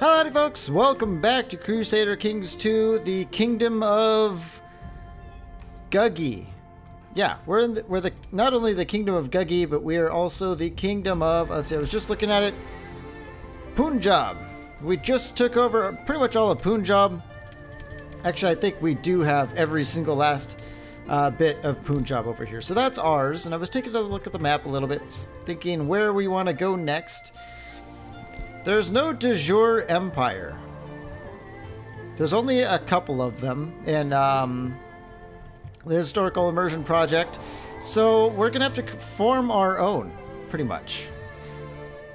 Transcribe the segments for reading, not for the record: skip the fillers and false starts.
Howdy folks, welcome back to Crusader Kings 2, the Kingdom of Guge. Yeah, we're not only the Kingdom of Guge, but we are also the Kingdom of, let's see, I was just looking at it, Punjab. We just took over pretty much all of Punjab. Actually, I think we do have every single last bit of Punjab over here. So that's ours, and I was taking a look at the map a little bit, thinking where we want to go next. There's no de jure empire. There's only a couple of them in the Historical Immersion Project. So we're going to have to form our own, pretty much.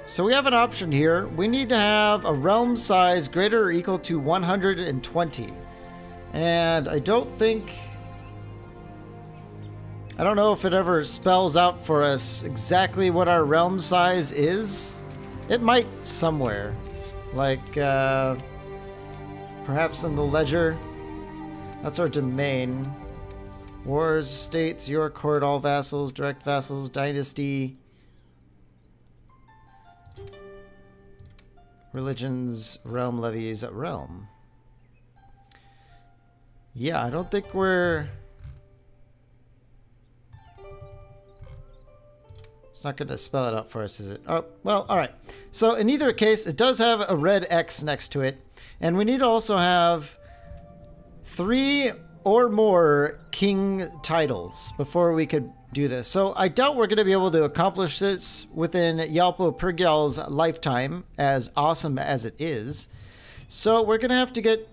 So we have an option here. We need to have a realm size greater or equal to 120. And I don't know if it ever spells out for us exactly what our realm size is. It might somewhere, like perhaps in the ledger. That's our domain. Wars, states, your court, all vassals, direct vassals, dynasty. Religions, realm levies, realm. Yeah, I don't think we're... It's not going to spell it out for us, is it? Oh, well, all right. So in either case, it does have a red X next to it. And we need to also have 3 or more king titles before we could do this. So I doubt we're going to be able to accomplish this within Yalpo Pergyal's lifetime, as awesome as it is. So we're going to have to get...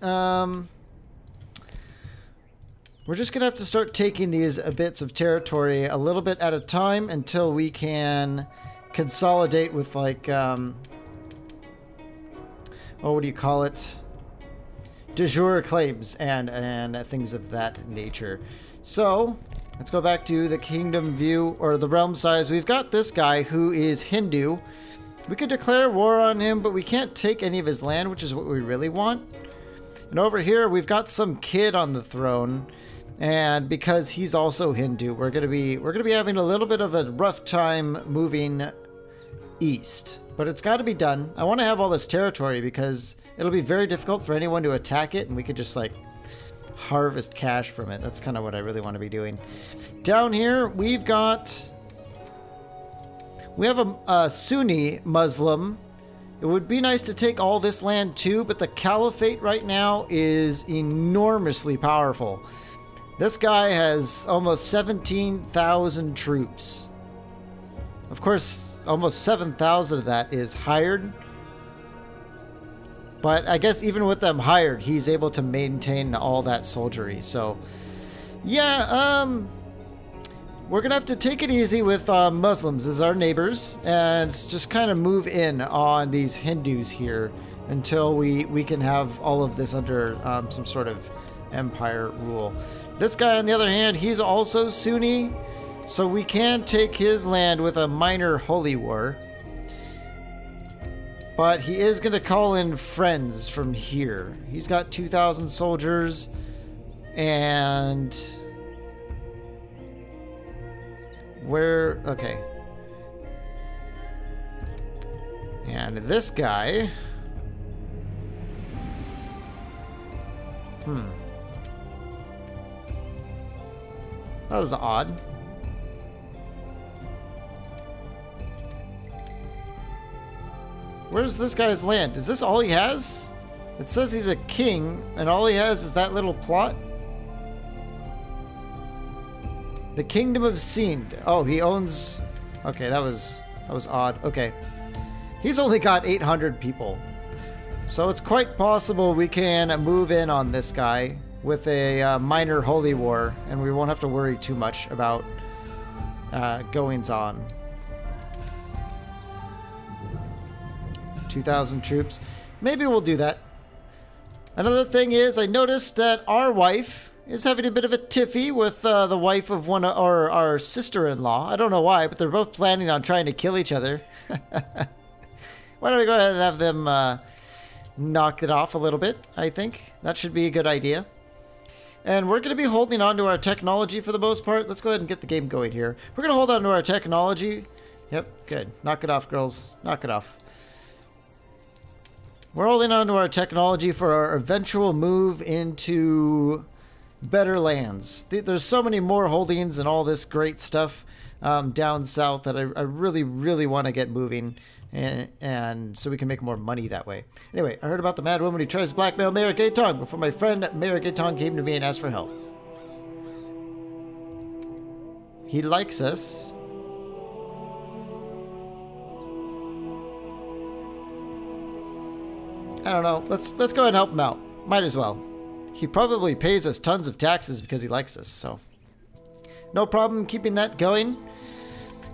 We're just going to have to start taking these bits of territory a little bit at a time until we can consolidate with, like, oh, what do you call it? De jure claims and things of that nature. So, let's go back to the kingdom view, or the realm size. We've got this guy who is Hindu. We could declare war on him, but we can't take any of his land, which is what we really want. And over here, we've got some kid on the throne. And because he's also Hindu, we're gonna be having a little bit of a rough time moving east. But it's got to be done. I want to have all this territory because it'll be very difficult for anyone to attack it, and we could just like harvest cash from it. That's kind of what I really want to be doing. Down here, we have a Sunni Muslim. It would be nice to take all this land too, but the caliphate right now is enormously powerful. This guy has almost 17,000 troops. Of course, almost 7,000 of that is hired. But I guess even with them hired, he's able to maintain all that soldiery. So, yeah, we're going to have to take it easy with Muslims as our neighbors. And just kind of move in on these Hindus here until we can have all of this under some sort of empire rule. This guy, on the other hand, he's also Sunni, so we can take his land with a minor holy war. But he is going to call in friends from here. He's got 2,000 soldiers, and... okay. And this guy... That was odd. Where's this guy's land? Is this all he has? It says he's a king, and all he has is that little plot. The Kingdom of Sind. Oh, he owns... Okay, that was odd. Okay. He's only got 800 people. So it's quite possible we can move in on this guy with a minor holy war, and we won't have to worry too much about goings on. 2,000 troops. Maybe we'll do that. Another thing is, I noticed that our wife is having a bit of a tiffy with the wife of our sister-in-law. I don't know why, but they're both planning on trying to kill each other. Why don't we go ahead and have them knock it off a little bit, I think. That should be a good idea. And we're going to be holding on to our technology for the most part. Let's go ahead and get the game going here. We're going to hold on to our technology. Yep, good. Knock it off, girls. Knock it off. We're holding on to our technology for our eventual move into better lands. There's so many more holdings and all this great stuff down south that I really, really want to get moving. And so we can make more money that way. Anyway, I heard about the mad woman who tries to blackmail Mayor Gaetong before my friend Mayor Gaetong came to me and asked for help. He likes us. I don't know. Let's go ahead and help him out. Might as well. He probably pays us tons of taxes because he likes us, so no problem keeping that going.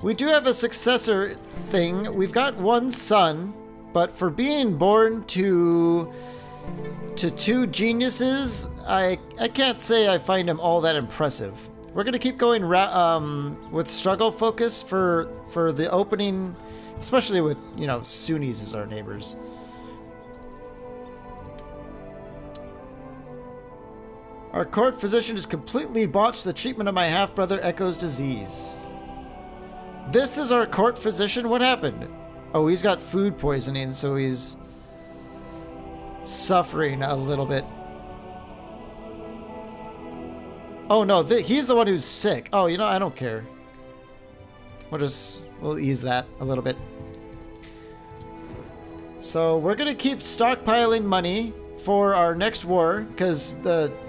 We do have a successor thing. We've got one son, but for being born to two geniuses, I can't say I find him all that impressive. We're gonna keep going with struggle focus for the opening, especially with, you know, Sunnis as our neighbors. Our court physician has completely botched the treatment of my half-brother Echo's disease. This is our court physician? What happened? Oh, he's got food poisoning, so he's suffering a little bit. Oh no, he's the one who's sick. Oh, you know, I don't care. We'll ease that a little bit. So we're gonna keep stockpiling money for our next war, because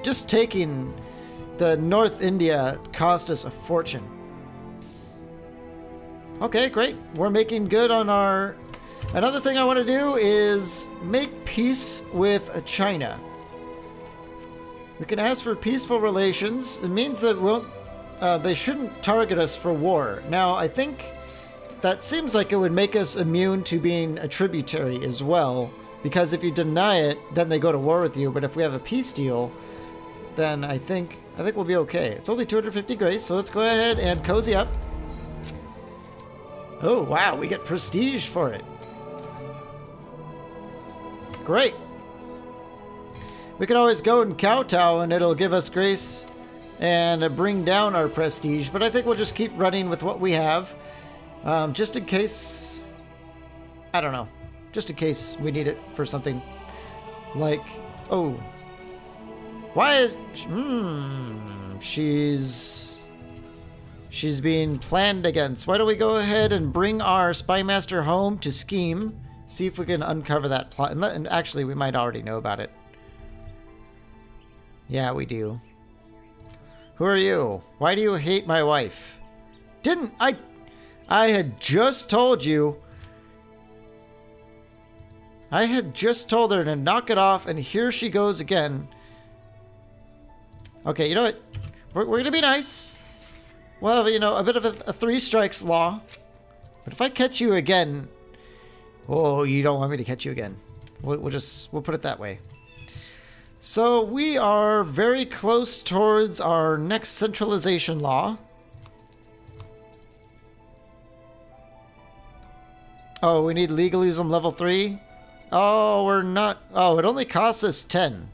just taking the North India cost us a fortune. Okay, great. We're making good on our... Another thing I want to do is make peace with China. We can ask for peaceful relations. It means that they shouldn't target us for war. Now, I think that seems like it would make us immune to being a tributary as well. Because if you deny it, then they go to war with you. But if we have a peace deal, then I think we'll be okay. It's only 250 grace, so let's go ahead and cozy up. Oh, wow, we get prestige for it. Great. We can always go and kowtow and it'll give us grace and bring down our prestige. But I think we'll just keep running with what we have. Just in case... I don't know. Just in case we need it for something like, oh, why? She's being planned against. Why don't we go ahead and bring our spymaster home to scheme, see if we can uncover that plot. And actually, we might already know about it. Yeah, we do. Who are you? Why do you hate my wife? Didn't I? I had just told you. I had just told her to knock it off, and here she goes again. Okay, you know what? We're going to be nice. We'll have, you know, a bit of a 3 strikes law. But if I catch you again... Oh, you don't want me to catch you again. We'll put it that way. So we are very close towards our next centralization law. Oh, we need legalism level 3. Oh, we're not... Oh, it only costs us 10.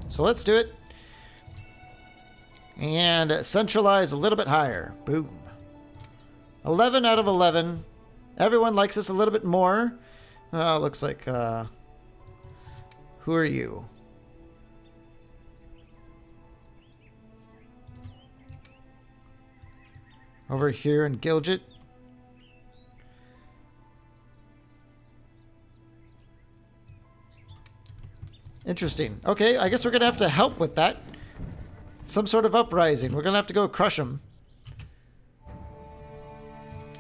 So let's do it. And centralize a little bit higher. Boom. 11 out of 11. Everyone likes us a little bit more. Looks like... who are you? Over here in Gilgit. Interesting. Okay, I guess we're gonna have to help with that. Some sort of uprising. We're gonna have to go crush them.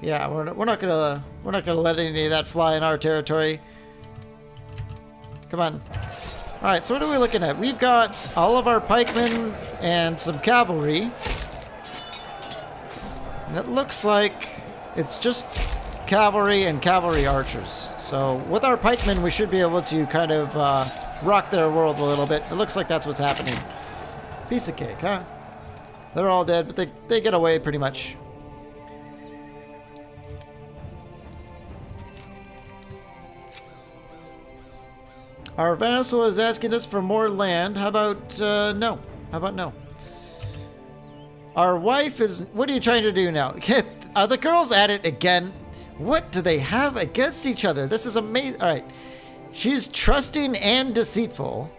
Yeah, we're not gonna let any of that fly in our territory. Come on. All right, so what are we looking at? We've got all of our pikemen and some cavalry, and it looks like it's just cavalry and cavalry archers. So with our pikemen, we should be able to kind of rock their world a little bit. It looks like that's what's happening. Piece of cake, huh? They're all dead, but they get away pretty much. Our vassal is asking us for more land. How about no? How about no? Our wife is... What are you trying to do now? Are the girls at it again? What do they have against each other? This is amazing. All right. She's trusting and deceitful.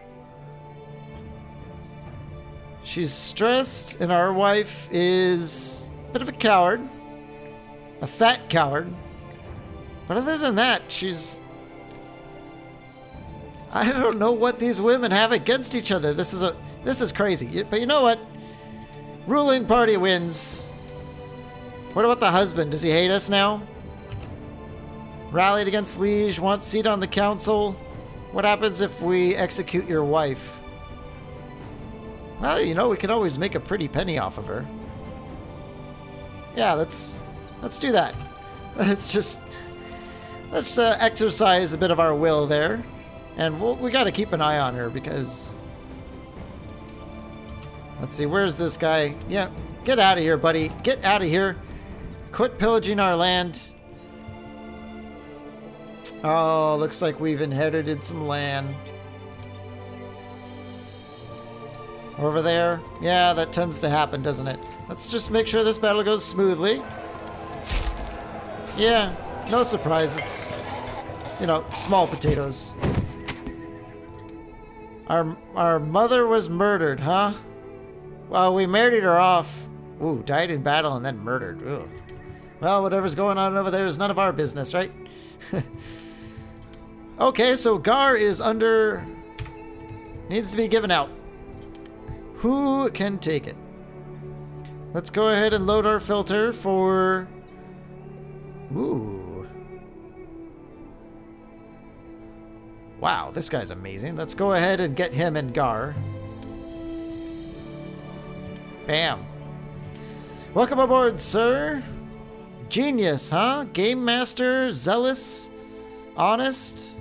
She's stressed, and our wife is a bit of a coward. A fat coward. But other than that, she's... I don't know what these women have against each other. This is crazy. But you know what? Ruling party wins. What about the husband? Does he hate us now? Rallied against Liege, wants seat on the council. What happens if we execute your wife? Well, you know, we can always make a pretty penny off of her. Yeah, let's do that. Let's exercise a bit of our will there. And we got to keep an eye on her because... Let's see, where's this guy? Yeah, get out of here, buddy. Get out of here. Quit pillaging our land. Oh, looks like we've inherited some land. Over there? Yeah, that tends to happen, doesn't it? Let's just make sure this battle goes smoothly. Yeah, no surprise. It's, you know, small potatoes. Our mother was murdered, huh? Well, we married her off. Ooh, died in battle and then murdered. Ooh. Well, whatever's going on over there is none of our business, right? Okay, so Gar is under... Needs to be given out. Who can take it? Let's go ahead and load our filter for... Ooh. Wow, this guy's amazing. Let's go ahead and get him and Gar. Bam. Welcome aboard, sir. Genius, huh? Game master, zealous, honest.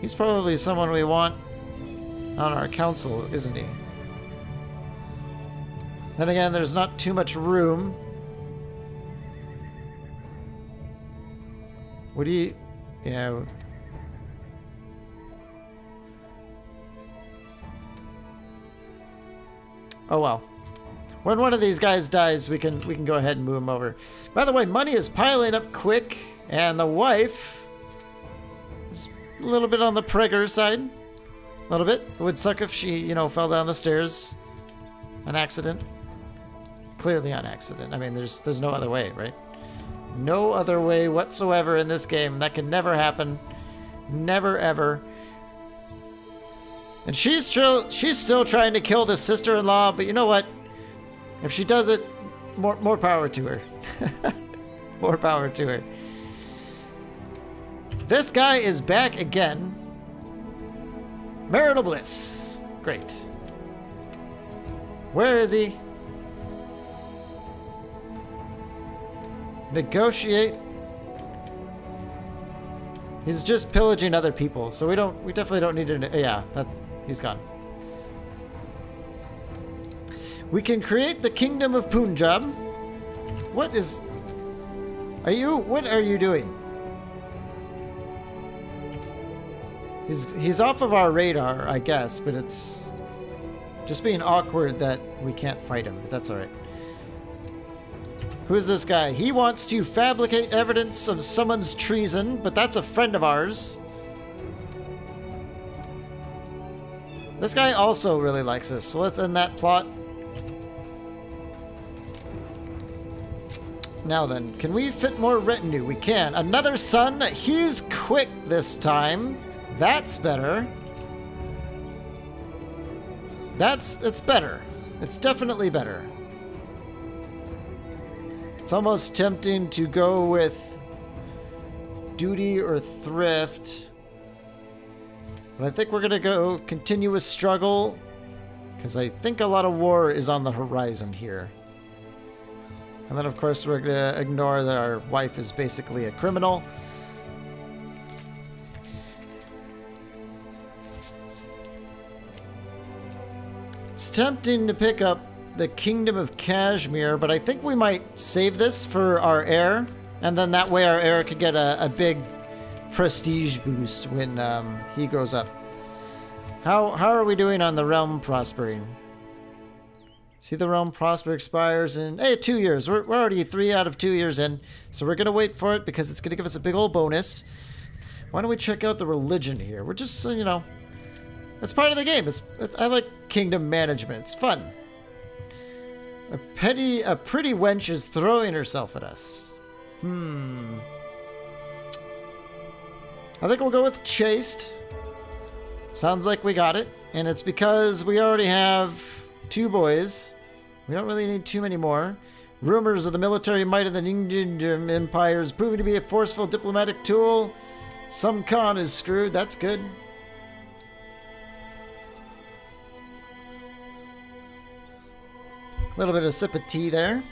He's probably someone we want on our council, isn't he? Then again, there's not too much room. What do you... Yeah... Oh well. When one of these guys dies, we can go ahead and move him over. By the way, money is piling up quick, and the wife is a little bit on the pregger side. A little bit. It would suck if she, you know, fell down the stairs. An accident. Clearly an accident. I mean, there's no other way, right? No other way whatsoever in this game. That can never happen. Never, ever. And she's still trying to kill the sister-in-law, but you know what? If she does it, more power to her. More power to her. This guy is back again. Marital bliss. Great. Where is he? Negotiate. He's just pillaging other people, so we definitely don't need to. Yeah, he's gone. We can create the Kingdom of Punjab. What are you doing? He's off of our radar, I guess, but it's just being awkward that we can't fight him, but that's alright. Who is this guy? He wants to fabricate evidence of someone's treason, but that's a friend of ours. This guy also really likes us, so let's end that plot. Now then, can we fit more retinue? We can. Another son. He's quick this time. That's better. It's better. It's definitely better. It's almost tempting to go with duty or thrift. But I think we're going to go continuous struggle, because I think a lot of war is on the horizon here. And then, of course, we're going to ignore that our wife is basically a criminal. It's tempting to pick up the Kingdom of Kashmir, but I think we might save this for our heir, and then that way our heir could get a big prestige boost when he grows up. How are we doing on the realm prospering? See, the realm prosper expires in 2 years. We're already 3 out of 2 years in, so we're gonna wait for it because it's gonna give us a big old bonus. Why don't we check out the religion here? We're just, you know, it's part of the game. I like kingdom management. It's fun. A pretty wench is throwing herself at us. I think we'll go with chaste. Sounds like we got it. And it's because we already have 2 boys. We don't really need too many more. Rumors of the military might of the Kingdom Empire is proving to be a forceful diplomatic tool. Some Khan is screwed. That's good. A little bit of sip of tea there.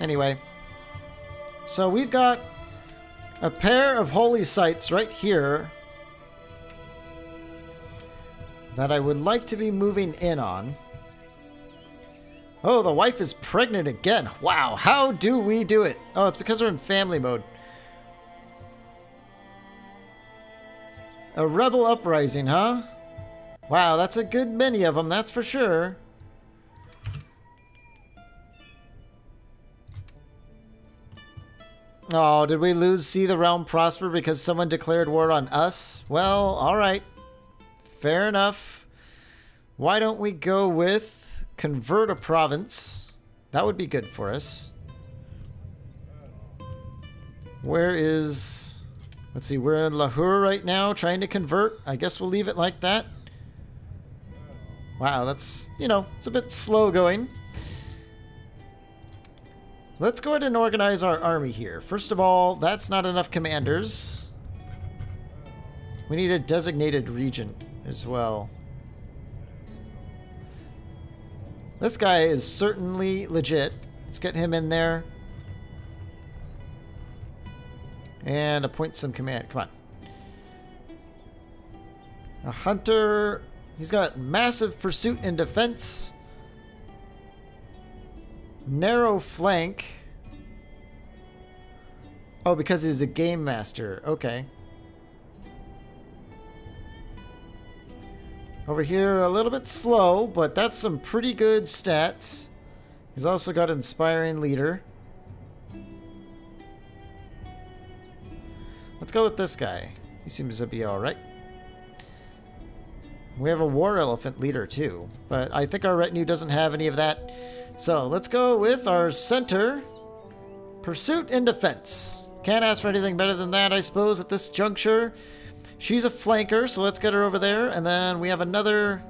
Anyway. So we've got a pair of holy sites right here that I would like to be moving in on. Oh, the wife is pregnant again. Wow, how do we do it? Oh, it's because we're in family mode. A rebel uprising, huh? Wow, that's a good many of them, that's for sure. Oh, did we lose See the Realm Prosper because someone declared war on us? Well, alright. Fair enough. Why don't we go with convert a province? That would be good for us. Where is... Let's see, we're in Lahore right now trying to convert. I guess we'll leave it like that. Wow, that's, you know, it's a bit slow going. Let's go ahead and organize our army here. First of all, that's not enough commanders. We need a designated region as well. This guy is certainly legit. Let's get him in there. And appoint some command. Come on. A hunter. He's got massive pursuit and defense. Narrow flank. Oh, because he's a game master. Okay. Over here, a little bit slow, but that's some pretty good stats. He's also got inspiring leader. Let's go with this guy. He seems to be alright. We have a war elephant leader too, but I think our retinue doesn't have any of that. So let's go with our center. Pursuit and defense. Can't ask for anything better than that, I suppose, at this juncture. She's a flanker, so let's get her over there. And then we have another...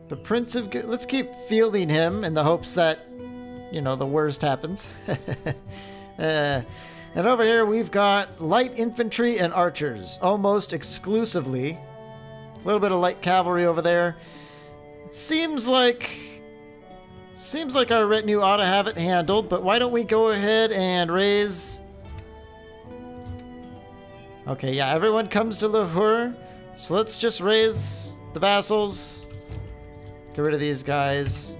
The Prince of... Let's keep fielding him in the hopes that, you know, the worst happens. And over here we've got light infantry and archers, almost exclusively. A little bit of light cavalry over there. It seems like our retinue ought to have it handled, but why don't we go ahead and raise... Okay, yeah, everyone comes to Lahore, so let's just raise the vassals. Get rid of these guys.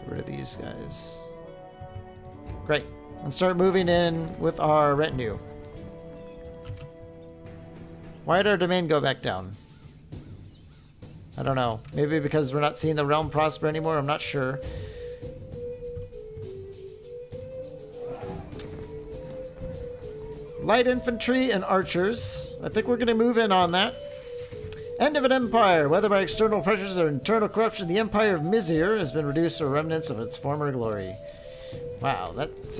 Get rid of these guys. Great. And start moving in with our retinue. Why did our domain go back down? I don't know. Maybe because we're not seeing the realm prosper anymore? I'm not sure. Light infantry and archers. I think we're going to move in on that. End of an empire. Whether by external pressures or internal corruption, the empire of Mizir has been reduced to remnants of its former glory. Wow, that's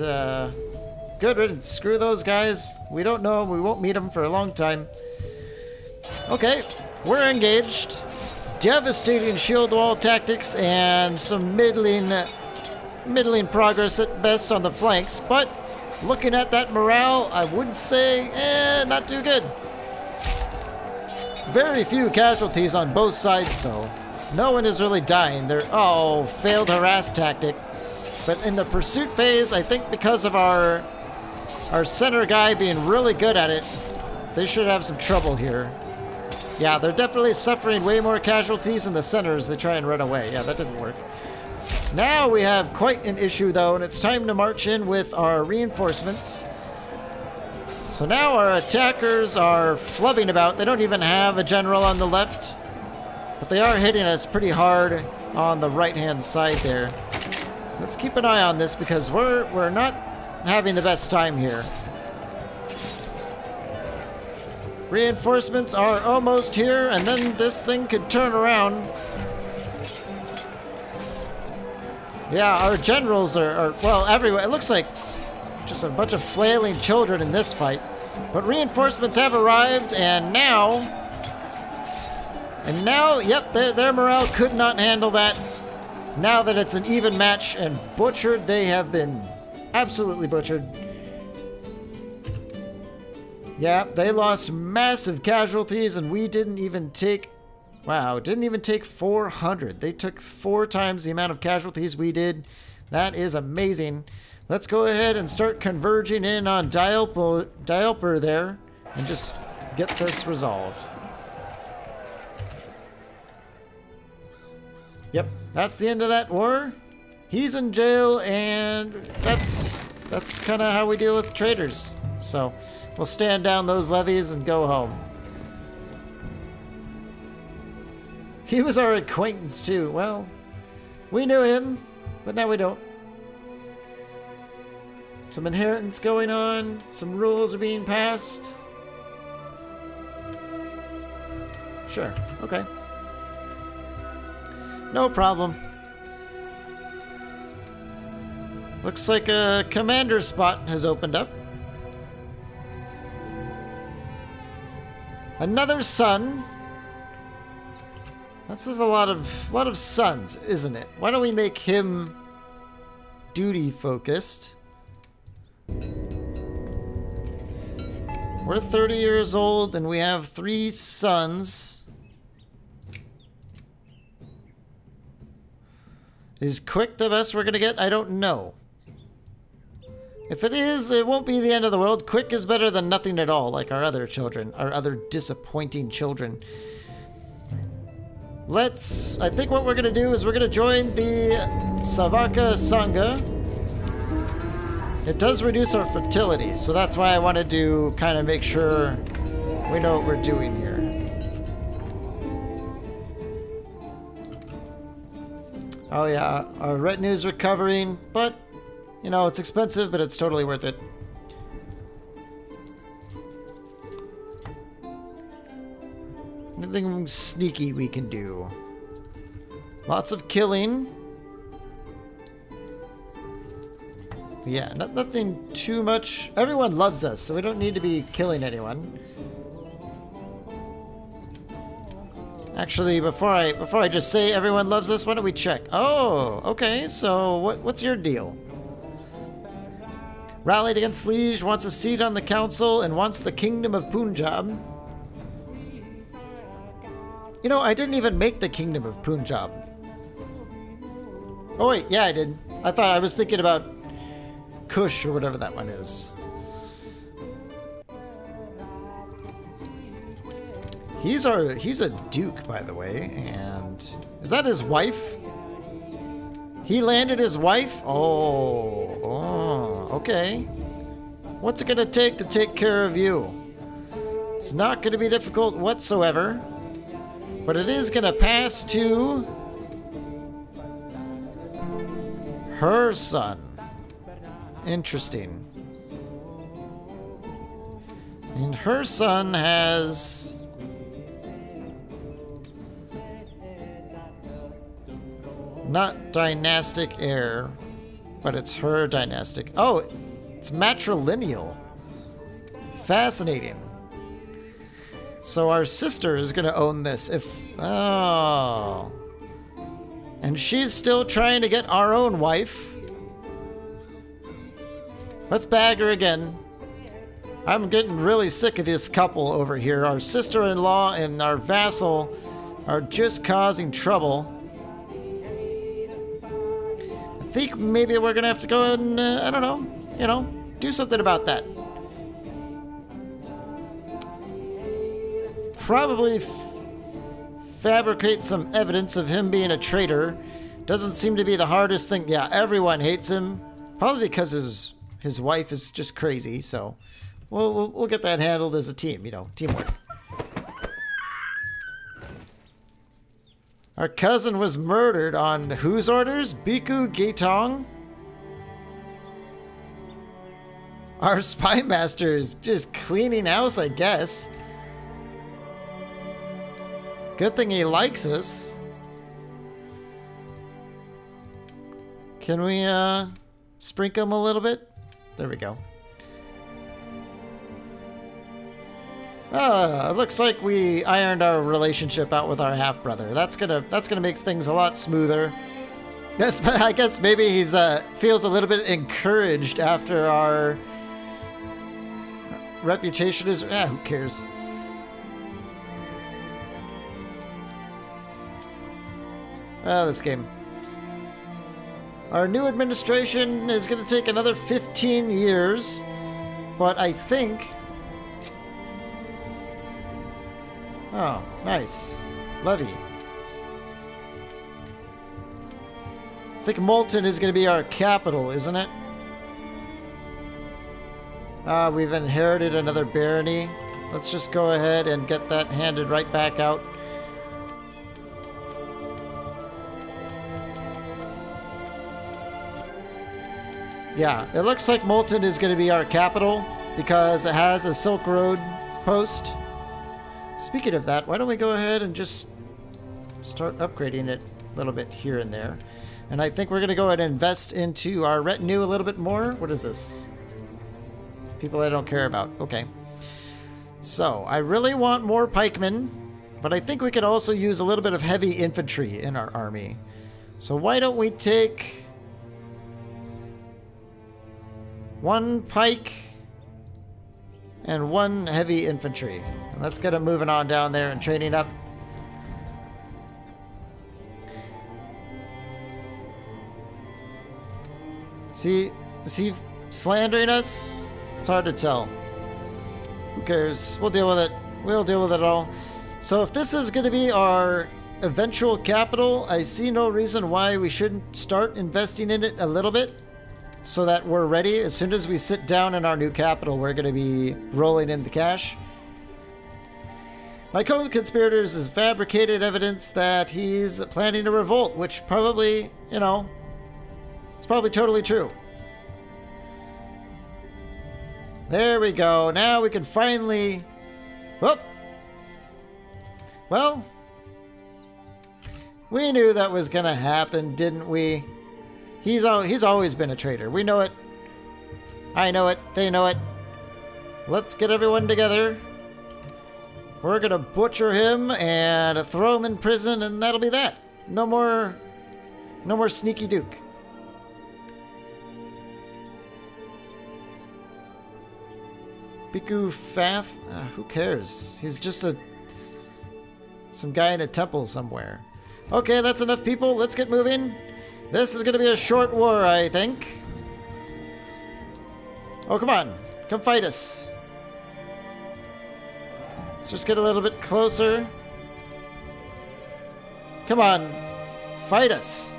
good riddance. Screw those guys. We don't know them. We won't meet them for a long time. Okay, we're engaged. Devastating shield wall tactics and some middling progress at best on the flanks. But looking at that morale, I would say, not too good. Very few casualties on both sides, though. No one is really dying. They're, oh, failed harass tactic. But in the pursuit phase, I think because of our center guy being really good at it, they should have some trouble here. Yeah, they're definitely suffering way more casualties in the center as they try and run away. Yeah, that didn't work. Now we have quite an issue, though, and it's time to march in with our reinforcements. So now our attackers are flubbing about. They don't even have a general on the left, but they are hitting us pretty hard on the right-hand side there. Let's keep an eye on this because we're not having the best time here. Reinforcements are almost here, and then this thing could turn around. Yeah, our generals are well, everywhere. It looks like just a bunch of flailing children in this fight. But reinforcements have arrived, and now, yep, their morale could not handle that. Now that it's an even match and butchered, they have been absolutely butchered. Yeah, they lost massive casualties, and we didn't even take, wow, didn't even take 400. They took 4 times the amount of casualties we did. That is amazing. Let's go ahead and start converging in on Dialper there and just get this resolved. Yep, that's the end of that war. He's in jail, and that's kind of how we deal with traitors. So we'll stand down those levies and go home. He was our acquaintance too. Well, we knew him, but now we don't. Some inheritance going on. Some rules are being passed. Sure, okay. No problem. Looks like a commander spot has opened up. Another son. This is a lot of sons, isn't it? Why don't we make him duty focused? We're 30 years old and we have 3 sons. Is quick the best we're gonna get? I don't know. If it is, it won't be the end of the world. Quick is better than nothing at all, like our other children, our other disappointing children. I think what we're gonna do is we're gonna join the Savaka Sangha. It does reduce our fertility, so that's why I wanted to kind of make sure we know what we're doing here. Oh yeah, our retinue's recovering, but, you know, it's expensive, but it's totally worth it. Anything sneaky we can do. Lots of killing. Yeah, nothing too much. Everyone loves us, so we don't need to be killing anyone. Actually, before I just say everyone loves us, why don't we check? Oh, okay. So what's your deal? Rallied against Liege, wants a seat on the council, and wants the Kingdom of Punjab. You know, I didn't even make the Kingdom of Punjab. Oh wait, yeah, I did. I thought I was thinking about Kush or whatever that one is. He's a duke, by the way, and is that his wife? He landed his wife? Oh, okay. What's it gonna take to take care of you? It's not gonna be difficult whatsoever, but it is gonna pass to her son. Interesting. And her son has not dynastic heir, but it's her dynastic. Oh, it's matrilineal. Fascinating. So our sister is gonna own this if... Oh. And she's still trying to get our own wife. Let's bag her again. I'm getting really sick of this couple over here. Our sister-in-law and our vassal are just causing trouble. I think maybe we're gonna have to go and, I don't know, you know, do something about that. Probably fabricate some evidence of him being a traitor. Doesn't seem to be the hardest thing. Yeah, everyone hates him. Probably because his wife is just crazy, so we'll get that handled as a team, you know, teamwork. Our cousin was murdered on whose orders? Biku Gaetong? Our spy master is just cleaning house, I guess. Good thing he likes us. Can we, sprinkle him a little bit? There we go. It looks like we ironed our relationship out with our half-brother. That's gonna make things a lot smoother. I guess maybe he's feels a little bit encouraged after our reputation is. Who cares? This game. Our new administration is gonna take another 15 years, but I think. Oh, nice. Levy. I think Molten is going to be our capital, isn't it? We've inherited another barony. Let's just go ahead and get that handed right back out. Yeah, it looks like Molten is going to be our capital because it has a Silk Road post. Speaking of that, why don't we go ahead and just start upgrading it a little bit here and there. And I think we're going to go ahead and invest into our retinue a little bit more. What is this? People I don't care about. Okay. So, I really want more pikemen, but I think we could also use a little bit of heavy infantry in our army. So why don't we take 1 pike and 1 heavy infantry. And let's get them moving on down there and training up. See, is he slandering us? It's hard to tell. Who cares? We'll deal with it. We'll deal with it all. So if this is going to be our eventual capital, I see no reason why we shouldn't start investing in it a little bit so that we're ready. As soon as we sit down in our new capital, we're going to be rolling in the cash. My co-conspirators has fabricated evidence that he's planning a revolt, which probably, you know, it's probably totally true. There we go. Now we can finally... Whoop! Well, we knew that was going to happen, didn't we? He's always been a traitor. We know it. I know it. They know it. Let's get everyone together. We're going to butcher him and throw him in prison, and that'll be that. No more sneaky Duke. Biku Fath? Who cares? He's just some guy in a temple somewhere. Okay, that's enough people. Let's get moving. This is going to be a short war, I think. Oh, come on. Come fight us. Let's just get a little bit closer. Come on. Fight us.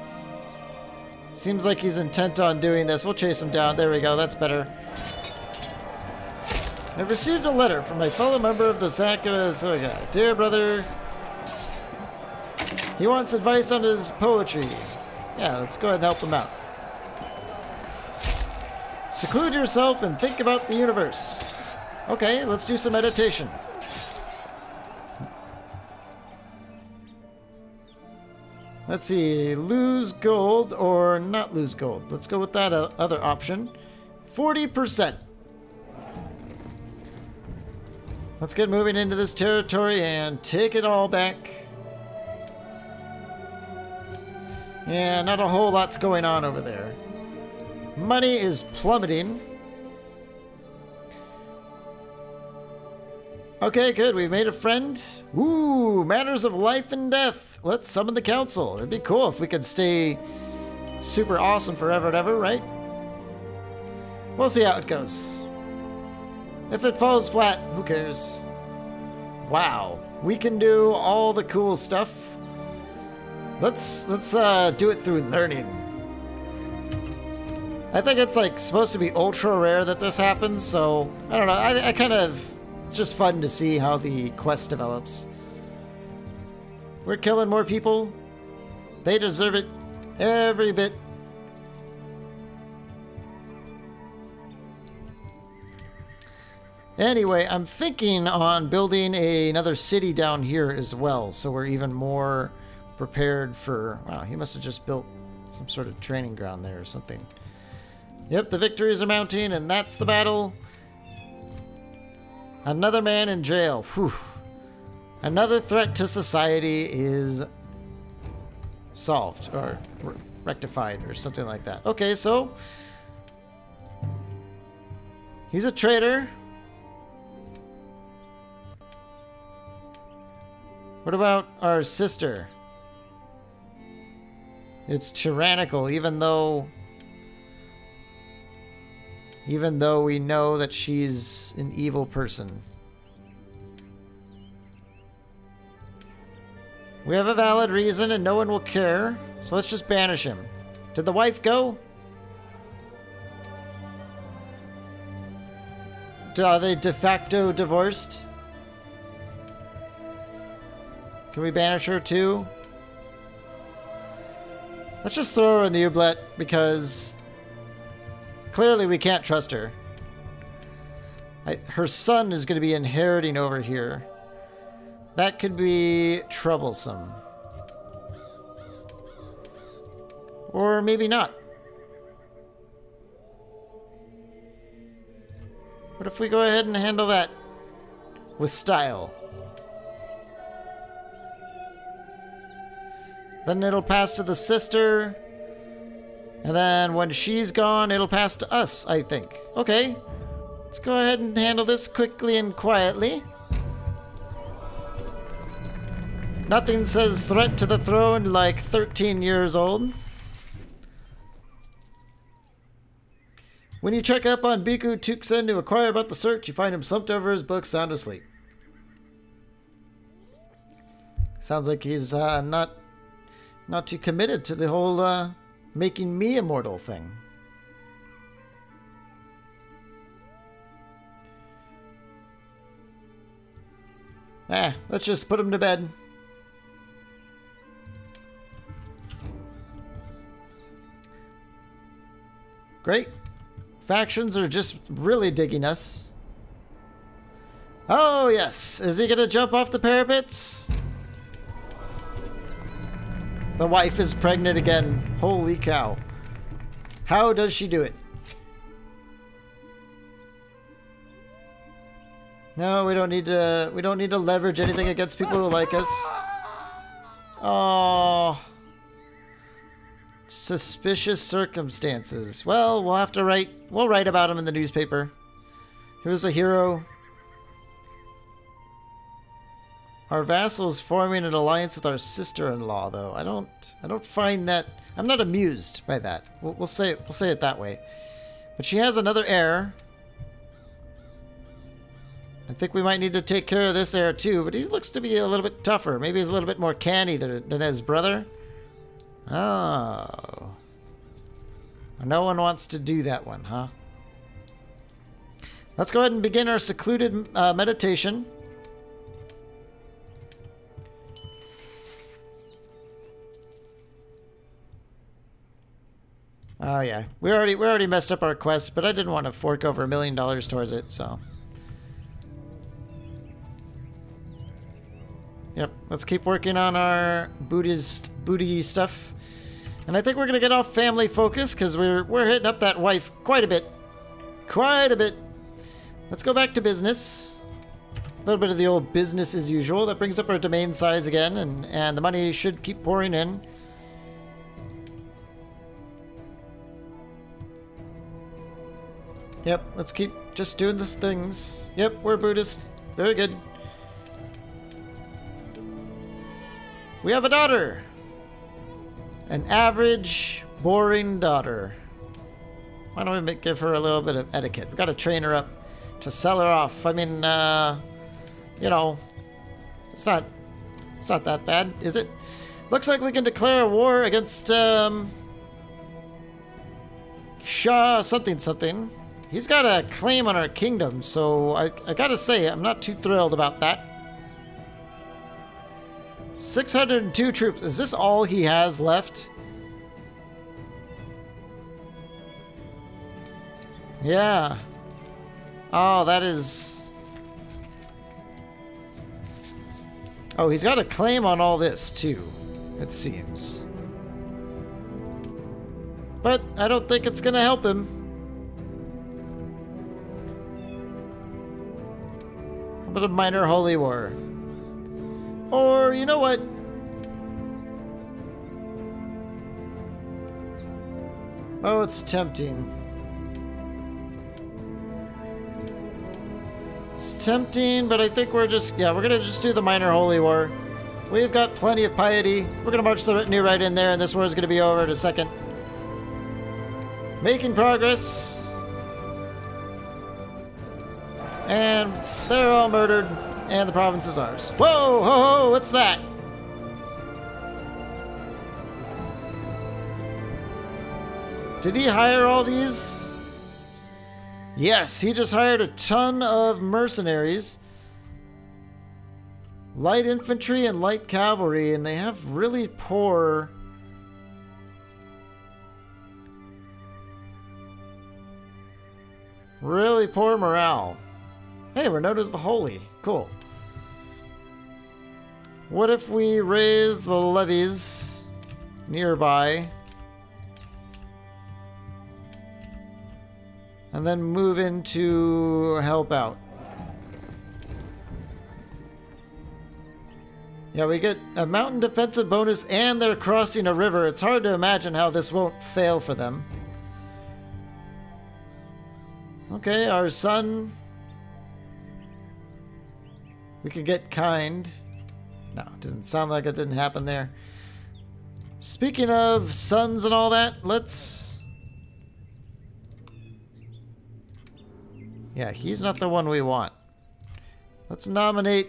Seems like he's intent on doing this. We'll chase him down. There we go. That's better. I've received a letter from my fellow member of the Skabs. Dear brother, he wants advice on his poetry. Yeah, let's go ahead and help him out. Seclude yourself and think about the universe. Okay, let's do some meditation. Let's see, lose gold or not lose gold. Let's go with that other option. 40%. Let's get moving into this territory and take it all back. Yeah, not a whole lot's going on over there. Money is plummeting. Okay, good. We've made a friend. Ooh, matters of life and death. Let's summon the council. It'd be cool if we could stay super awesome forever and ever, right? We'll see how it goes. If it falls flat, who cares? Wow, we can do all the cool stuff. Let's do it through learning. I think it's like supposed to be ultra rare that this happens, so I don't know. I kind of, it's just fun to see how the quest develops. We're killing more people. They deserve it every bit. Anyway, I'm thinking on building another city down here as well, so we're even more prepared for... Wow, he must have just built some sort of training ground there or something. Yep, the victories are mounting, and that's the battle. Another man in jail. Whew. Another threat to society is solved, or rectified, or something like that. Okay, so... he's a traitor. What about our sister? It's tyrannical, even though we know that she's an evil person. We have a valid reason and no one will care, so let's just banish him. Did the wife go? Are they de facto divorced? Can we banish her too? Let's just throw her in the oublet because clearly we can't trust her. Her son is going to be inheriting over here. That could be troublesome. Or maybe not. What if we go ahead and handle that with style? Then it'll pass to the sister. And then when she's gone, it'll pass to us, I think. Okay. Let's go ahead and handle this quickly and quietly. Nothing says threat to the throne like 13 years old. When you check up on Bhikkhu Tuksen to inquire about the search, you find him slumped over his book, sound asleep. Sounds like he's not too committed to the whole making me immortal thing. Let's just put him to bed. Great. Factions are just really digging us. Oh, yes. Is he gonna jump off the parapets? The wife is pregnant again. Holy cow. How does she do it? No, we don't need to leverage anything against people who like us. Oh. Suspicious circumstances. Well, we'll have to we'll write about him in the newspaper. He was a hero. Our vassals forming an alliance with our sister-in-law, though. I don't find that. I'm not amused by that. We'll say it that way. But she has another heir. I think we might need to take care of this heir too. But he looks to be a little bit tougher. Maybe he's a little bit more canny than his brother. Oh. No one wants to do that one, huh? Let's go ahead and begin our secluded meditation. Oh yeah, we already messed up our quest, but I didn't want to fork over $1 million towards it, so. Yep, let's keep working on our booty stuff. And I think we're gonna get off family focus because we're hitting up that wife quite a bit. Quite a bit. Let's go back to business. A little bit of the old business as usual. That brings up our domain size again, and the money should keep pouring in. Yep, let's keep just doing these things. Yep, we're Buddhist. Very good. We have a daughter. An average, boring daughter. Why don't we give her a little bit of etiquette? We've got to train her up to sell her off. I mean, you know, it's not that bad, is it? Looks like we can declare a war against, Shah something. He's got a claim on our kingdom, so I gotta say, I'm not too thrilled about that. 602 troops. Is this all he has left? Yeah. Oh, that is... Oh, he's got a claim on all this, too, it seems. But I don't think it's gonna help him. How about a minor holy war? Or, you know what? Oh, it's tempting. It's tempting, but I think we're just... Yeah, we're gonna just do the minor holy war. We've got plenty of piety. We're gonna march the retinue right in there, and this war is gonna be over in a second. Making progress. And they're all murdered, and the province is ours. Whoa, ho, ho, what's that? Did he hire all these? Yes, he just hired a ton of mercenaries. Light infantry and light cavalry, and they have really poor... Really poor morale. Hey, we're known as the Holy. Cool. What if we raise the levies nearby and then move in to help out? Yeah, we get a mountain defensive bonus and they're crossing a river. It's hard to imagine how this won't fail for them. Okay, our son. We could get kind. No, it didn't sound like it didn't happen there. Speaking of sons and all that, let's... Yeah, he's not the one we want. Let's nominate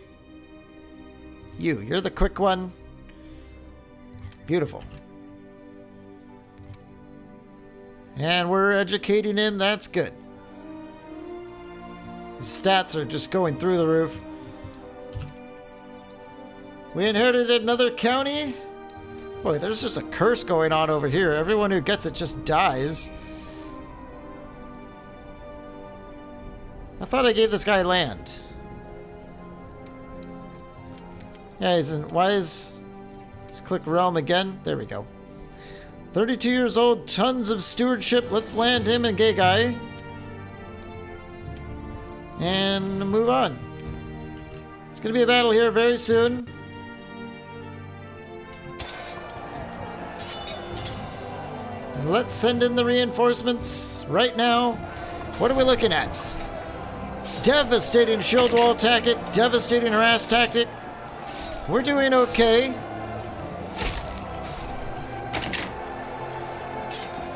you. You're the quick one. Beautiful. And we're educating him. That's good. His stats are just going through the roof. We inherited another county. Boy, there's just a curse going on over here. Everyone who gets it just dies. I thought I gave this guy land. Yeah, he's in... Why is... Let's click realm again. There we go. 32 years old, tons of stewardship. Let's land him in Guge. And move on. It's going to be a battle here very soon. And let's send in the reinforcements right now. What are we looking at? Devastating shield wall tactic, devastating harass tactic. We're doing okay.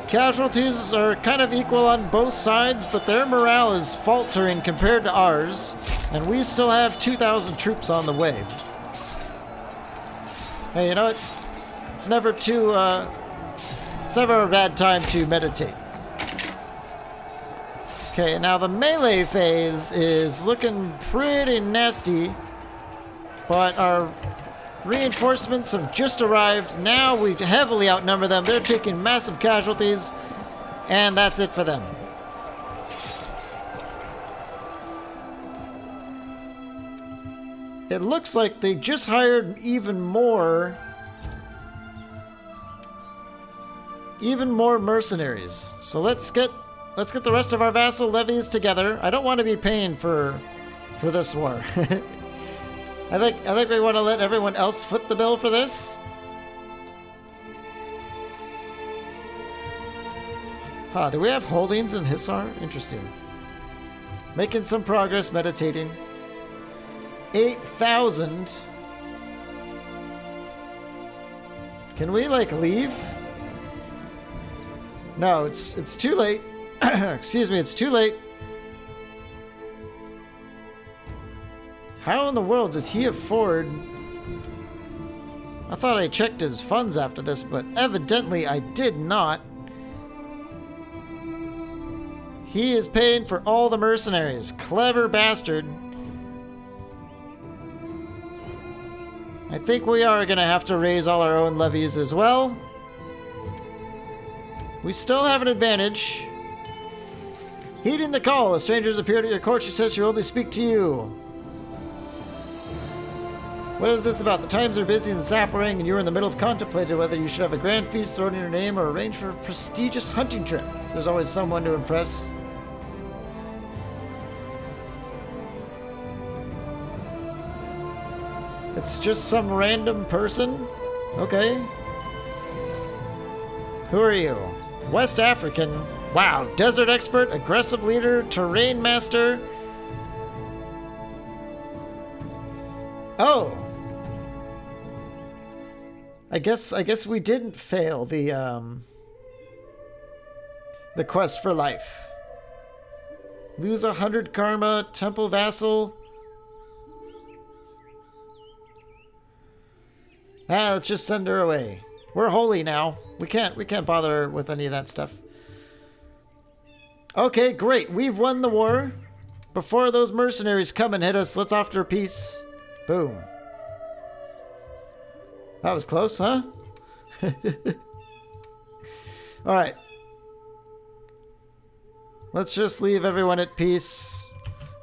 Casualties are kind of equal on both sides, but their morale is faltering compared to ours, and we still have 2,000 troops on the way. Hey, you know what? It's never too, it's never a bad time to meditate. Okay, now the melee phase is looking pretty nasty, but our reinforcements have just arrived. Now we heavily outnumber them. They're taking massive casualties, and that's it for them. It looks like they just hired even more mercenaries. So let's get the rest of our vassal levies together. I don't want to be paying for this war. I think we want to let everyone else foot the bill for this. Huh, do we have holdings in Hisar? Interesting. Making some progress, meditating. 8,000. Can we, like, leave? No, it's too late. Excuse me, it's too late. How in the world did he afford... I thought I checked his funds after this, but evidently I did not. He is paying for all the mercenaries. Clever bastard. I think we are going to have to raise all our own levies as well. We still have an advantage. Heeding the call, a stranger has appeared at your court. She says she will only speak to you. What is this about? The times are busy and zappering, and you're in the middle of contemplating whether you should have a grand feast thrown in your name or arrange for a prestigious hunting trip. There's always someone to impress. It's just some random person? Okay. Who are you? West African. Wow. Desert expert, aggressive leader, terrain master. Oh. I guess we didn't fail the quest for life. Lose 100 karma, temple vassal. Ah, let's just send her away. We're holy now. We can't bother with any of that stuff. Okay, great. We've won the war. Before those mercenaries come and hit us, let's offer peace. Boom. That was close, huh? Alright. Let's just leave everyone at peace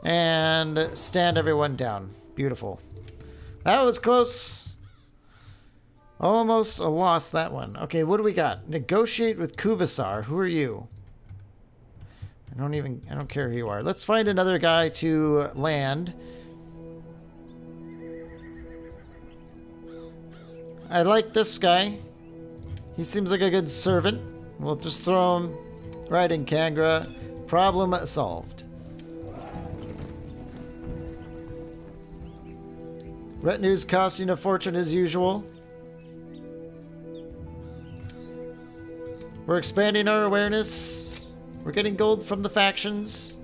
and stand everyone down. Beautiful. That was close. Almost lost that one. Okay, what do we got? Negotiate with Kubasar. Who are you? I don't care who you are. Let's find another guy to land. I like this guy. He seems like a good servant. We'll just throw him right in Kangra. Problem solved. Retinue's costing a fortune as usual. We're expanding our awareness. We're getting gold from the factions.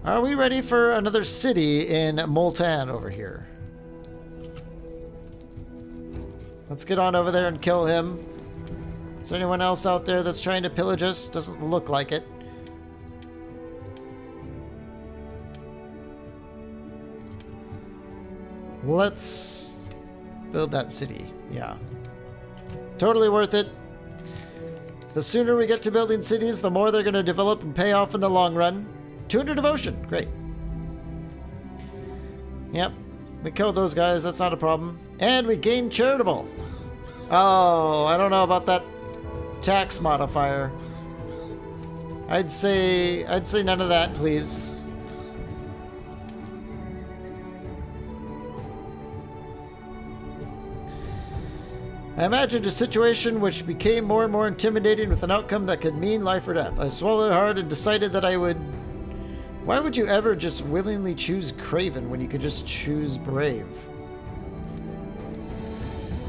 Are we ready for another city in Multan over here? Let's get on over there and kill him. Is there anyone else out there that's trying to pillage us? Doesn't look like it. Let's build that city. Yeah. Totally worth it. The sooner we get to building cities, the more they're going to develop and pay off in the long run. 200 devotion. Great. Yep. We killed those guys. That's not a problem. And we gained charitable. Oh, I don't know about that tax modifier. I'd say none of that, please. I imagined a situation which became more and more intimidating with an outcome that could mean life or death. I swallowed hard and decided that I would... Why would you ever just willingly choose Craven when you could just choose Brave?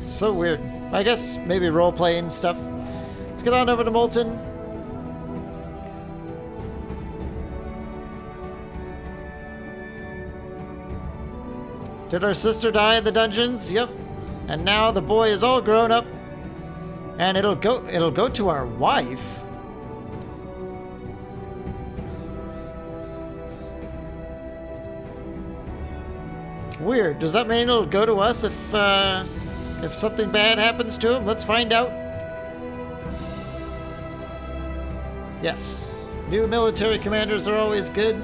So weird. I guess maybe role-playing stuff. Let's get on over to Molten. Did our sister die in the dungeons? Yep. And now the boy is all grown up. And it'll go to our wife. Weird. Does that mean it'll go to us if something bad happens to him? Let's find out. Yes. New military commanders are always good.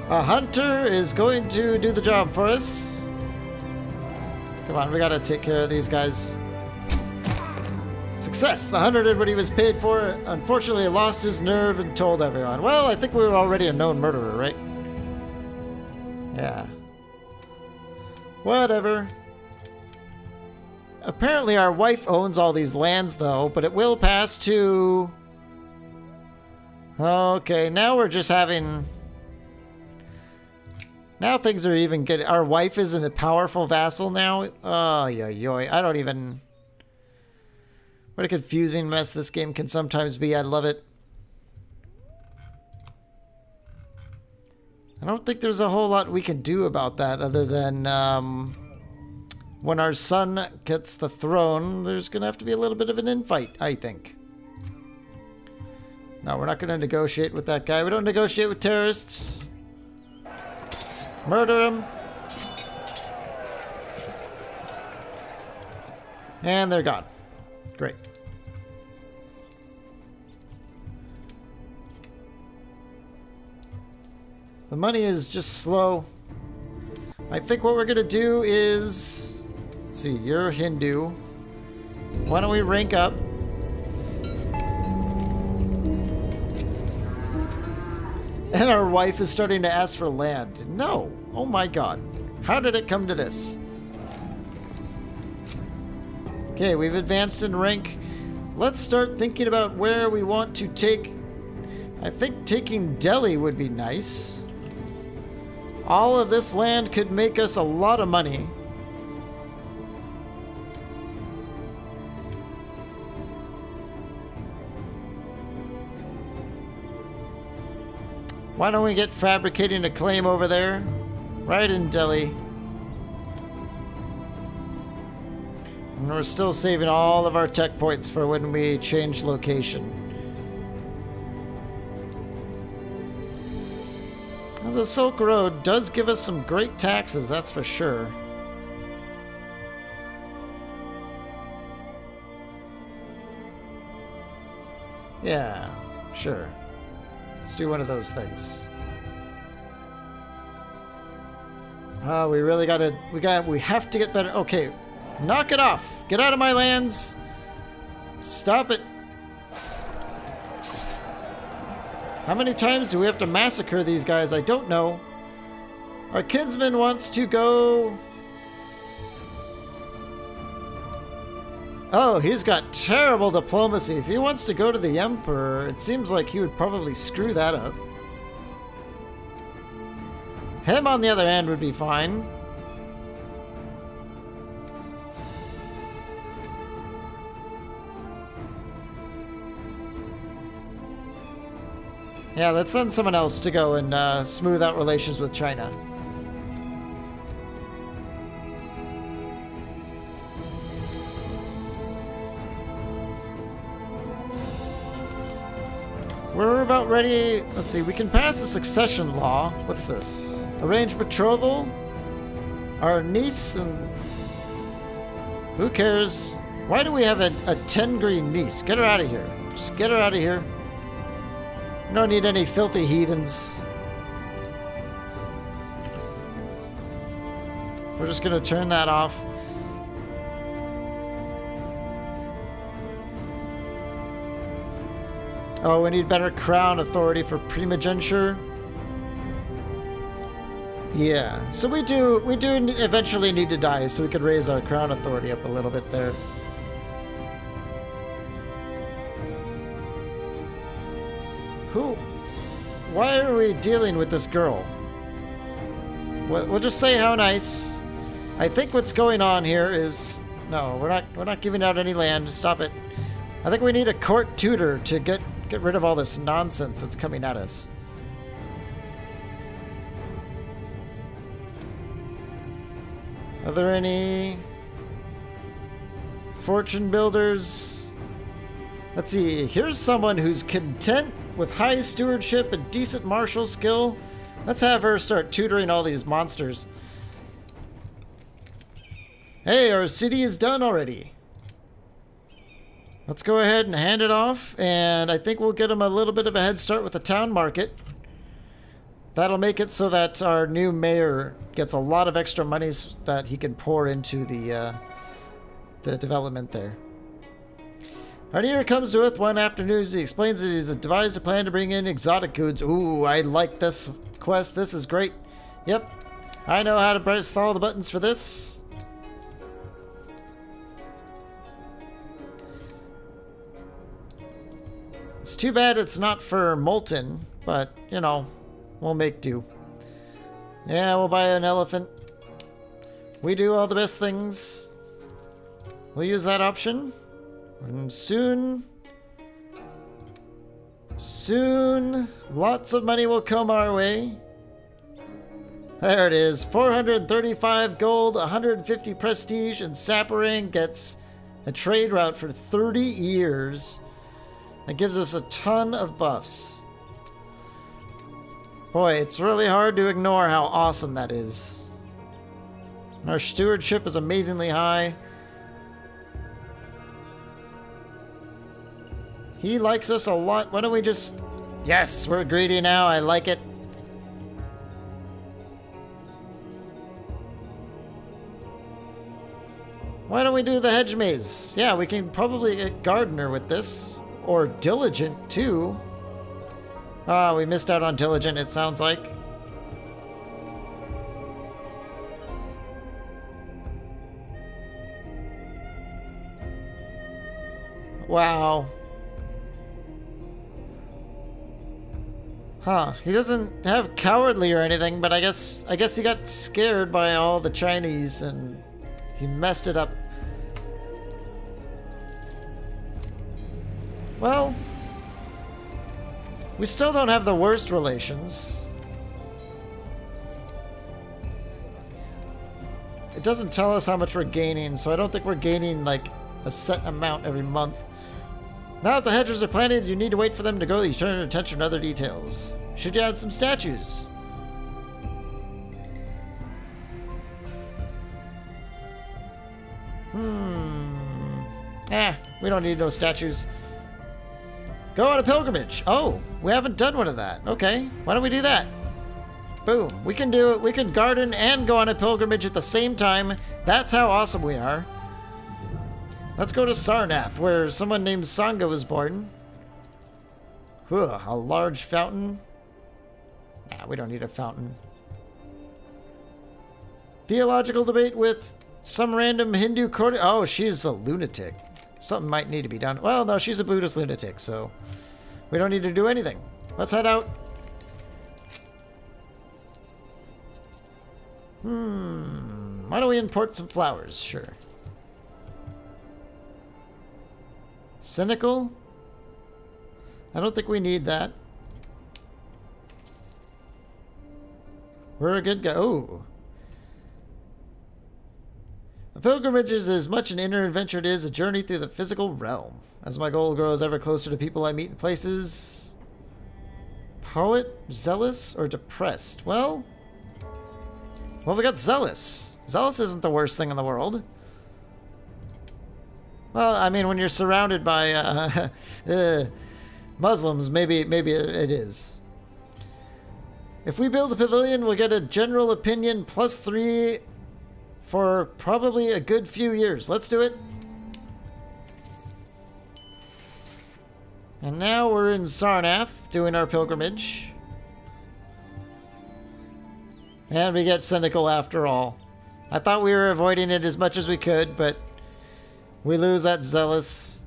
A hunter is going to do the job for us. Come on, we gotta take care of these guys. Success! The hunter did what he was paid for. Unfortunately, he lost his nerve and told everyone. Well, I think we were already a known murderer, right? Yeah. Whatever. Apparently our wife owns all these lands, though, but it will pass to... Okay, now we're just having... Now things are even getting... Our wife isn't a powerful vassal now? Oh, yoy. I don't even... What a confusing mess this game can sometimes be. I love it. I don't think there's a whole lot we can do about that other than... when our son gets the throne, there's going to have to be a little bit of an infight, I think. No, we're not going to negotiate with that guy. We don't negotiate with terrorists. Murder him. And they're gone. Great. The money is just slow. I think what we're gonna do is... Let's see, you're Hindu. Why don't we rank up? And our wife is starting to ask for land. No. Oh my god. How did it come to this? Okay, we've advanced in rank. Let's start thinking about where we want to take... I think taking Delhi would be nice. All of this land could make us a lot of money. Why don't we get fabricating a claim over there? Right in Delhi. And we're still saving all of our tech points for when we change location. Now, the Silk Road does give us some great taxes, that's for sure. Yeah, sure. Let's do one of those things. We really gotta, we have to get better. Okay, knock it off. Get out of my lands. Stop it. How many times do we have to massacre these guys? I don't know. Our kinsman wants to go... Oh, he's got terrible diplomacy. If he wants to go to the Emperor, it seems like he would probably screw that up. Him, on the other hand, would be fine. Yeah, let's send someone else to go and smooth out relations with China. We're about ready. Let's see, we can pass a succession law. What's this? Arrange betrothal? Our niece and... Who cares? Why do we have a 10 green niece? Get her out of here. Just get her out of here. We don't need any filthy heathens. We're just gonna turn that off. Oh, we need better crown authority for primogeniture. Yeah, so we do eventually need to die, so we could raise our crown authority up a little bit there. Who? Why are we dealing with this girl? We'll just say how nice. I think what's going on here is... No, we're not giving out any land. Stop it. I think we need a court tutor to get rid of all this nonsense that's coming at us. Are there any fortune builders? Let's see. Here's someone who's content with high stewardship and decent martial skill. Let's have her start tutoring all these monsters. Hey, our city is done already. Let's go ahead and hand it off, and I think we'll get him a little bit of a head start with the town market. That'll make it so that our new mayor gets a lot of extra monies that he can pour into the development there. Our leader comes to us one afternoon. He explains that he's devised a plan to bring in exotic goods. Ooh, I like this quest. This is great. Yep, I know how to press all the buttons for this. It's too bad it's not for Molten, but, you know, we'll make do. Yeah, we'll buy an elephant. We do all the best things. We'll use that option. And soon, lots of money will come our way. There it is. 435 gold, 150 prestige, and Saparang gets a trade route for 30 years. That gives us a ton of buffs. Boy, it's really hard to ignore how awesome that is. And our stewardship is amazingly high. He likes us a lot. Why don't we just... Yes, we're greedy now. I like it. Why don't we do the hedge maze? Yeah, we can probably get gardener with this. Or diligent, too. Ah, we missed out on diligent, it sounds like. Wow. Huh, he doesn't have cowardly or anything, but I guess he got scared by all the Chinese and he messed it up. Well, we still don't have the worst relations. It doesn't tell us how much we're gaining, so I don't think we're gaining like a set amount every month. Now that the hedges are planted, you need to wait for them to grow. You turn your attention to other details. Should you add some statues? We don't need no statues. Go on a pilgrimage. Oh, we haven't done one of that. Okay, why don't we do that? Boom. We can do it. We can garden and go on a pilgrimage at the same time. That's how awesome we are. Let's go to Sarnath, where someone named Sangha was born. A large fountain. Nah, we don't need a fountain. Theological debate with some random Hindu court. Oh, she's a lunatic. Something might need to be done. Well, no, she's a Buddhist lunatic, so we don't need to do anything. Let's head out. Why don't we import some flowers? Sure. Cynical? I don't think we need that. We're a good guy. Oh. A pilgrimage is as much an inner adventure as a journey through the physical realm. As my goal grows ever closer to people I meet in places... Poet? Zealous? Or depressed? Well, we got zealous. Zealous isn't the worst thing in the world. Well, I mean, when you're surrounded by Muslims, maybe it is. If we build a pavilion, we'll get a general opinion +3 for probably a good few years. Let's do it. And now we're in Sarnath doing our pilgrimage. And we get cynical after all. I thought we were avoiding it as much as we could, but we lose that zealous.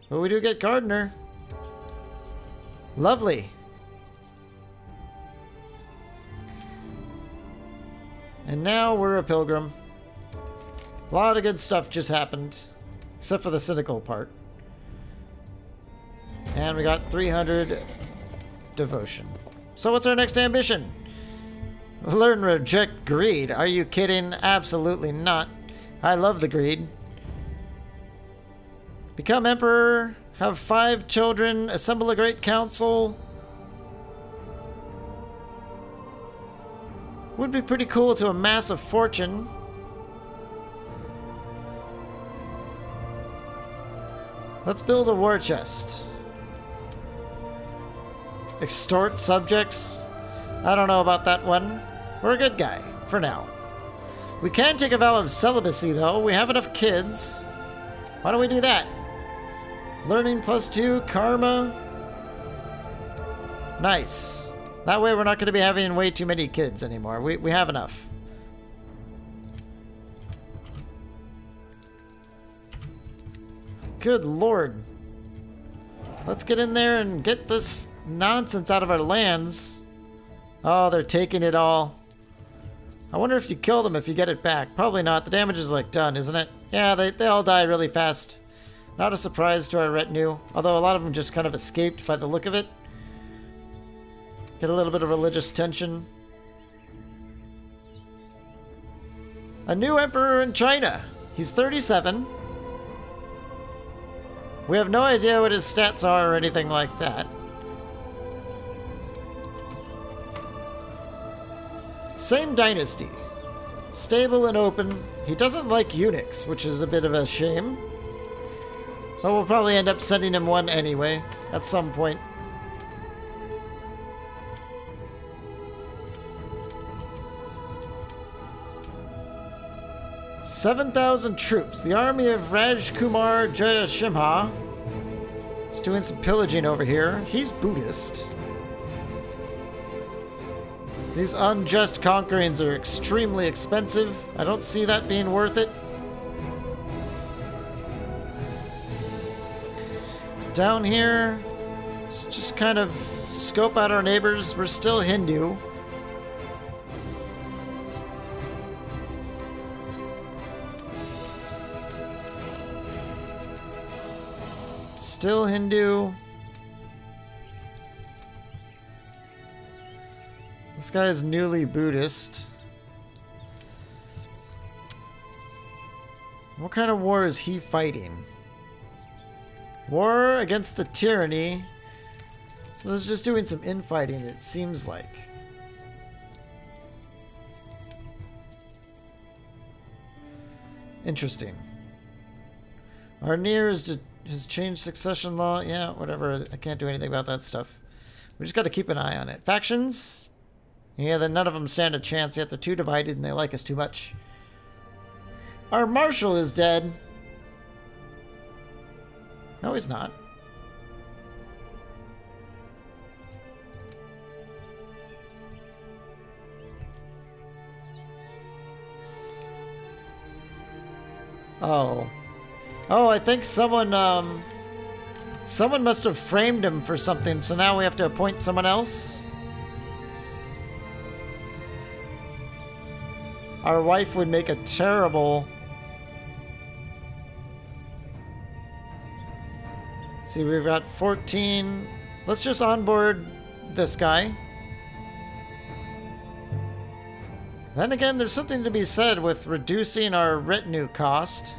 But we do get gardener. Lovely. And now we're a pilgrim. A lot of good stuff just happened. Except for the cynical part. And we got 300 devotion. So what's our next ambition? Learn reject greed. Are you kidding? Absolutely not. I love the greed. Become emperor. Have 5 children. Assemble a great council. Would be pretty cool to amass a fortune. Let's build a war chest. Extort subjects. I don't know about that one. We're a good guy, for now. We can take a vow of celibacy, though. We have enough kids. Why don't we do that? Learning +2, karma. Nice. That way we're not going to be having way too many kids anymore. We have enough. Good lord. Let's get in there and get this nonsense out of our lands. Oh, they're taking it all. I wonder if you kill them if you get it back. Probably not. The damage is like done, isn't it? Yeah, they all die really fast. Not a surprise to our retinue. Although a lot of them just kind of escaped by the look of it. Get a little bit of religious tension. A new emperor in China. He's 37. We have no idea what his stats are or anything like that. Same dynasty. Stable and open. He doesn't like eunuchs, which is a bit of a shame. But we'll probably end up sending him one anyway, at some point. "7,000 troops. The army of Rajkumar Jayashimha is doing some pillaging over here. He's Buddhist. These unjust conquerings are extremely expensive. I don't see that being worth it. Down here, let's just kind of scope out our neighbors. We're still Hindu. Still Hindu. This guy is newly Buddhist. What kind of war is he fighting? War against the tyranny. So this is just doing some infighting, it seems like. Interesting. Our near has changed succession law. Yeah, whatever. I can't do anything about that stuff. We just got to keep an eye on it. Factions? Yeah, then none of them stand a chance yet. They're too divided and they like us too much. Our marshal is dead. No, he's not. Oh. Oh, I think someone must have framed him for something, so now we have to appoint someone else. Our wife would make a terrible... See, we've got 14. Let's just onboard this guy. Then again, there's something to be said with reducing our retinue cost.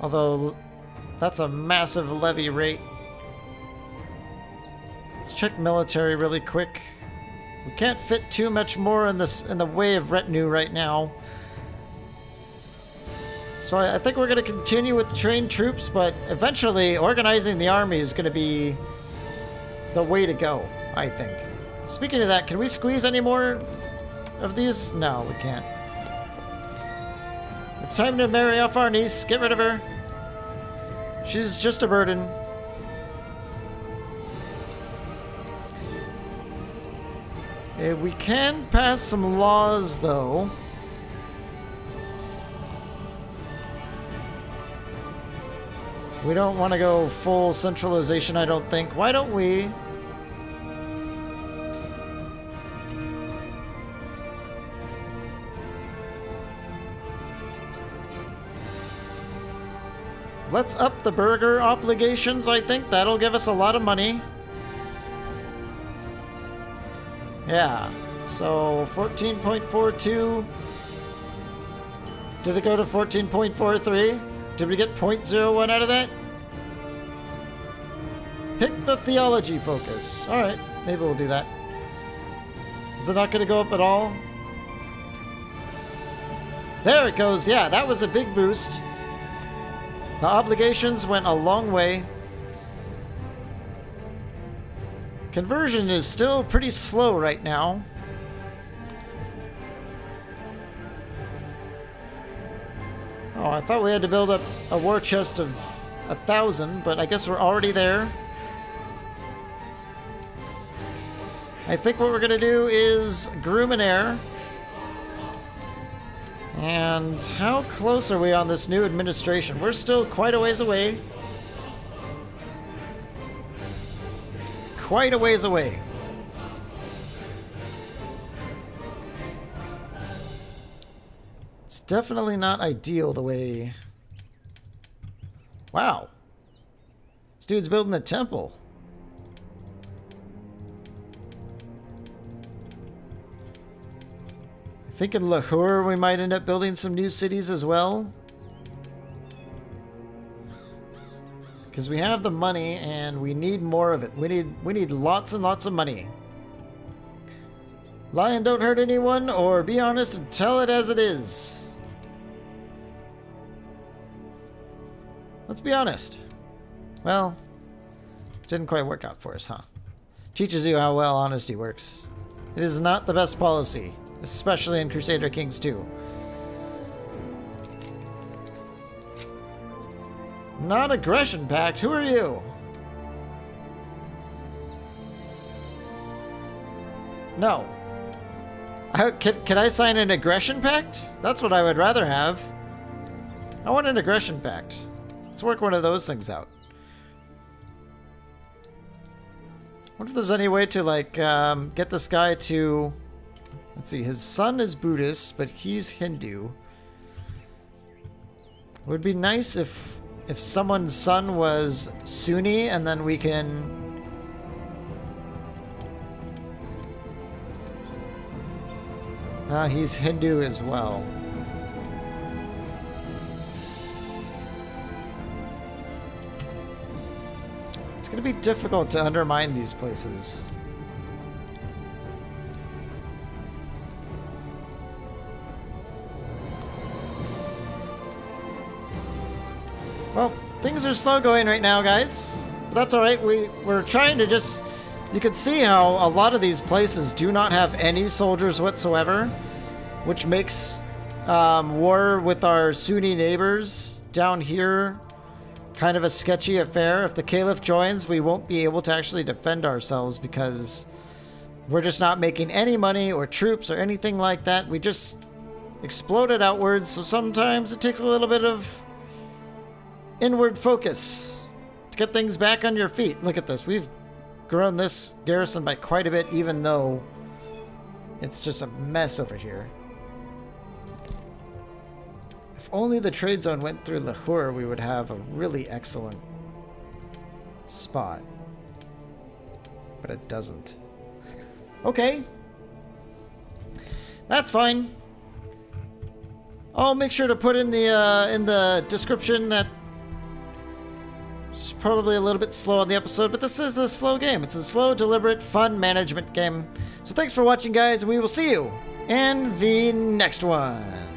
Although, that's a massive levy rate. Let's check military really quick. We can't fit too much more in the way of retinue right now. So I think we're going to continue with the trained troops, but eventually organizing the army is going to be the way to go, I think. Speaking of that, can we squeeze any more of these? No, we can't. It's time to marry off our niece. Get rid of her. She's just a burden. We can pass some laws, though. We don't want to go full centralization, I don't think. Why don't we? Let's up the burger obligations, I think. That'll give us a lot of money. Yeah, so 14.42. Did it go to 14.43? Did we get 0.01 out of that? Pick the theology focus. Alright, maybe we'll do that. Is it not going to go up at all? There it goes. Yeah, that was a big boost. The obligations went a long way. Conversion is still pretty slow right now. Oh, I thought we had to build up a war chest of 1,000, but I guess we're already there. I think what we're going to do is groom an heir. And how close are we on this new administration? We're still quite a ways away. Quite a ways away. It's definitely not ideal the way... Wow. This dude's building a temple. I think in Lahore we might end up building some new cities as well. because we have the money and we need more of it. We need lots and lots of money. Lie and don't hurt anyone, or be honest and tell it as it is. Let's be honest. Well, didn't quite work out for us, huh? Teaches you how well honesty works. It is not the best policy, especially in Crusader Kings 2. Non-aggression pact? Who are you? No. Can I sign an aggression pact? That's what I would rather have. I want an aggression pact. Let's work one of those things out. What if there's any way to, like, get this guy to... Let's see, his son is Buddhist, but he's Hindu. It would be nice if someone's son was Sunni, and then we can... he's Hindu as well. It's going to be difficult to undermine these places. Well, things are slow going right now, guys. But that's alright. We're trying to just... You can see how a lot of these places do not have any soldiers whatsoever, which makes war with our Sunni neighbors down here kind of a sketchy affair. If the Caliph joins, we won't be able to actually defend ourselves because we're just not making any money or troops or anything like that. We just exploded outwards, so sometimes it takes a little bit of inward focus to get things back on your feet. Look at this. We've grown this garrison by quite a bit, even though it's just a mess over here. If only the trade zone went through Lahore, we would have a really excellent spot. But it doesn't. Okay. That's fine. I'll make sure to put in the description that it's probably a little bit slow on the episode, but this is a slow game. It's a slow, deliberate, fun management game. So thanks for watching, guys, and we will see you in the next one.